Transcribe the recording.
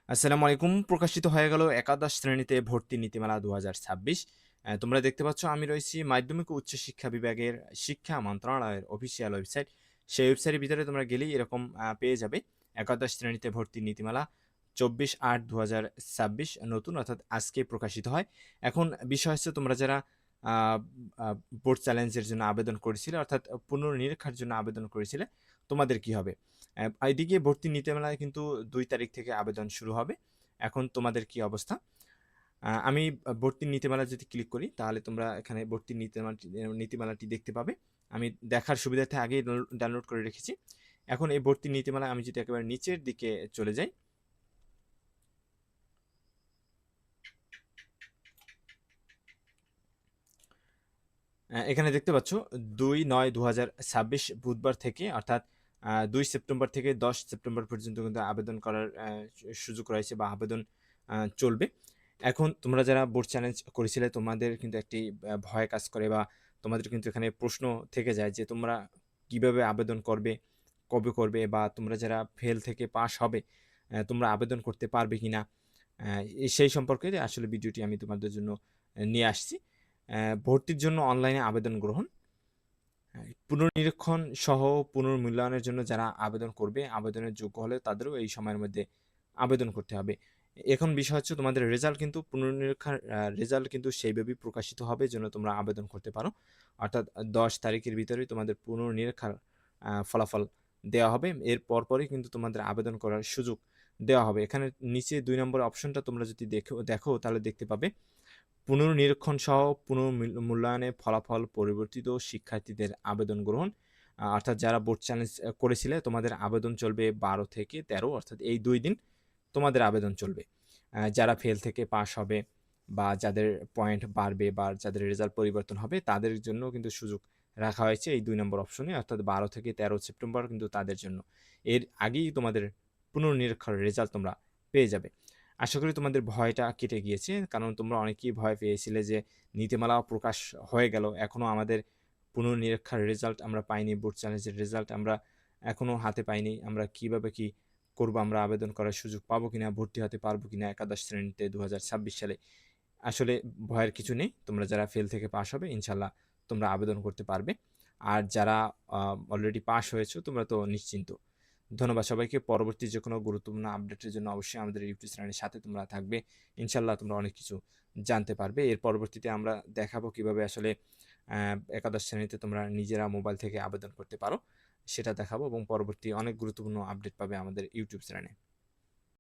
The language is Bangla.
আসসালামু আলাইকুম। প্রকাশিত হয়ে গেল একাদশ শ্রেণীতে ভর্তি নীতিমালা ২০২৬। তোমরা দেখতে পাচ্ছ আমি রয়েছি মাধ্যমিক ও উচ্চ শিক্ষা বিভাগের শিক্ষা মন্ত্রণালয়ের অফিসিয়াল ওয়েবসাইট। সেই ওয়েবসাইটের ভিতরে তোমরা গেলেই এরকম পেয়ে যাবে একাদশ শ্রেণীতে ভর্তি নীতিমালা ২৪/৮/২০২৬ নতুন অর্থাৎ আজকে প্রকাশিত হয়। এখন বিষয় হচ্ছে তোমরা যারা আ আ বোর্ড চ্যালেঞ্জের জন্য আবেদন করেছিলে অর্থাৎ পুনর্নিরীক্ষার জন্য আবেদন করেছিলে, তোমাদের কি হবে? এদিকে ভর্তি নীতিমালায় কিন্তু ২ তারিখ থেকে আবেদন শুরু হবে। এখন তোমাদের কি অবস্থা? আমি ভর্তির নীতিমালা যদি ক্লিক করি তাহলে তোমরা এখানে ভর্তির নীতিমালাটি দেখতে পাবে। আমি দেখার সুবিধার্থে আগেই ডাউনলোড করে রেখেছি। এখন এই ভর্তির নীতিমালা আমি যদি একেবারে নিচের দিকে চলে যাই, এখানে দেখতে পাচ্ছ ২/৯/২০২৬ বুধবার থেকে অর্থাৎ ২ সেপ্টেম্বর থেকে ১০ সেপ্টেম্বর পর্যন্ত কিন্তু আবেদন করার সুযোগ রয়েছে বা আবেদন চলবে। এখন তোমরা যারা বোর্ড চ্যালেঞ্জ করেছিলে তোমাদের কিন্তু একটি ভয় কাজ করে বা তোমাদের কিন্তু এখানে প্রশ্ন থেকে যায় যে তোমরা কিভাবে আবেদন করবে, কবে করবে বা তোমরা যারা ফেল থেকে পাস হবে তোমরা আবেদন করতে পারবে কিনা? সেই সম্পর্কে আসলে ভিডিওটি আমি তোমাদের জন্য নিয়ে আসছি। ভর্তির জন্য অনলাইনে আবেদন গ্রহণ, পুনর্নিরীক্ষণ সহ পুনর্মূল্যায়নের জন্য যারা আবেদন করবে, আবেদনের যোগ্য হলে তাদেরও এই সময়ের মধ্যে আবেদন করতে হবে। এখন বিষয় হচ্ছে তোমাদের রেজাল্ট কিন্তু পুনর্নিরীক্ষার রেজাল্ট কিন্তু সেইভাবেই প্রকাশিত হবে যেন তোমরা আবেদন করতে পারো। অর্থাৎ ১০ তারিখের ভিতরেই তোমাদের পুনর্নিরীক্ষার ফলাফল দেওয়া হবে। এর পরপরই কিন্তু তোমাদের আবেদন করার সুযোগ দেওয়া হবে। এখানে নিচে ২ নম্বর অপশনটা তোমরা যদি দেখো তাহলে দেখতে পাবে পুনর্নিরীক্ষণ সহ পুনর্মূল্যায়নে ফলাফল পরিবর্তিত শিক্ষার্থীদের আবেদন গ্রহণ। অর্থাৎ যারা বোর্ড চ্যালেঞ্জ করেছিলে তোমাদের আবেদন চলবে ১২ থেকে ১৩ অর্থাৎ এই ২ দিন তোমাদের আবেদন চলবে। যারা ফেল থেকে পাস হবে বা যাদের পয়েন্ট বাড়বে বা যাদের রেজাল্ট পরিবর্তন হবে তাদের জন্য কিন্তু সুযোগ রাখা হয়েছে এই ২ নম্বর অপশনে অর্থাৎ ১২ থেকে ১৩ সেপ্টেম্বর কিন্তু তাদের জন্য। এর আগেই তোমাদের পুনর্নিরীক্ষার রেজাল্ট তোমরা পেয়ে যাবে। আশা করি তোমাদের ভয়টা কেটে গিয়েছে। কারণ তোমরা অনেকেই ভয় পেয়েছিলে যে নীতিমালা প্রকাশ হয়ে গেল। এখনো আমাদের পুনর্নিরীক্ষার রেজাল্ট আমরা পাইনি। বোর্ড চ্যালেঞ্জের রেজাল্ট আমরা এখনো হাতে পাইনি। আমরা কিভাবে কি করব? আমরা আবেদন করার সুযোগ পাবো কিনা? ভর্তি হতে পারবো কিনা একাদশ শ্রেণীতে ২০২৬ সালে? আসলে ভয়ের কিছু নেই। তোমরা যারা ফেল থেকে পাস হবে ইনশাআল্লাহ তোমরা আবেদন করতে পারবে। আর যারা অলরেডি পাস হয়েছো তোমরা তো নিশ্চিন্ত। ধন্যবাদ সবাইকে। পরবর্তী যেকোনো গুরুত্বপূর্ণ আপডেটের জন্য অবশ্যই আমাদের ইউটিউব চ্যানেলের সাথে তোমরা থাকবে। ইনশাআল্লাহ তোমরা অনেক কিছু জানতে পারবে। এর পরবর্তীতে আমরা দেখাবো কিভাবে আসলে একাদশ শ্রেণীতে তোমরা নিজেরা মোবাইল থেকে আবেদন করতে পারো। সেটা দেখাবো এবং পরবর্তী অনেক গুরুত্বপূর্ণ আপডেট পাবে আমাদের ইউটিউব চ্যানেলে।